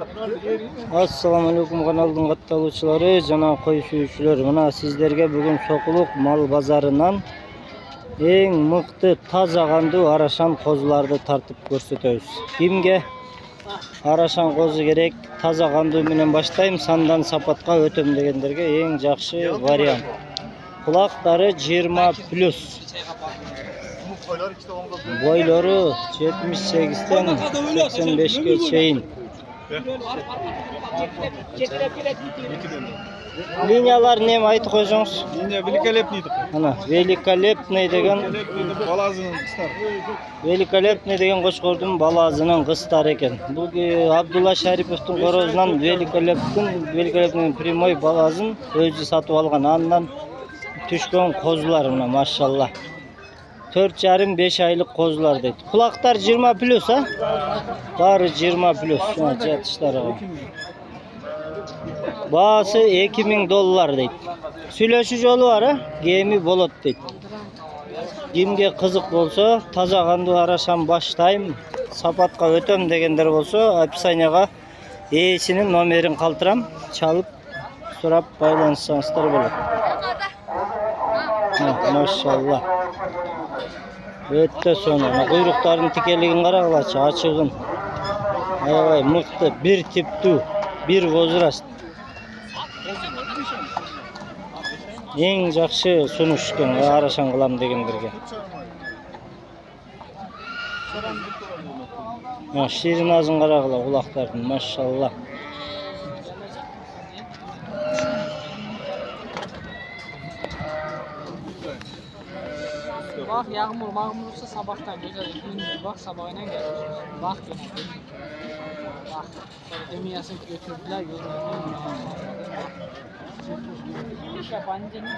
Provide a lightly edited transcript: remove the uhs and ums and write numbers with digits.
Assalamu alaikum kanalдын катталуучулары жана кой сүйүүчүлөр. Мына сиздерге бүгүн Сокулук мал базарынан эң мыкты таза кандуу арашан козуларды тартып көрсөтөбүз. Кимге арашан козу керек, таза кандуу менен баштайм, сандан сапатка өтөм дегендерге эң жакшы вариант. Кулактары 20+. Бойлору 78-тен 85-ке чейин. Линиялар нем айтып койсоңуз? Линия великолепный. Ана, великолепный деген Балазының кыстар. Великолепный деген кошкордун балазынын кыстары экен. Бул Абдулла Шариповдун корозунан великолепный прямой балазын өзү сатып алган. Андан түшкөн козулар мына машалла. 4,5-5 айлык козулар дейт. Кулактар 20+, а? Бары 20+. Шуна жатыштары. Баасы $2000 дейт. Сүйлөшүү жолу бар, а? Кеми болот дейт. Кимге кызык болсо, таза кандуу арашан баштайм, сапатка өтөм дегендер болсо, описанияга ээсинин номерин калтырам, чалып сурап байланышсаңыздар болот. Машалла. Өтө сонун. Куйруктардын тикелигин карагылачы, ачыгын. Аябай мыкты, бир типтүү, бир козурас. Эң жакшы сунуш экен арашан кылам дегендерге. Ширин азын карагыла кулактардын, машалла. Bak yağmur olursa sabahtan güzel gündüz bak sabahına gelmiş. Bak yine. Bak. Demiyasın götürdüler yolunu. İşte yabancının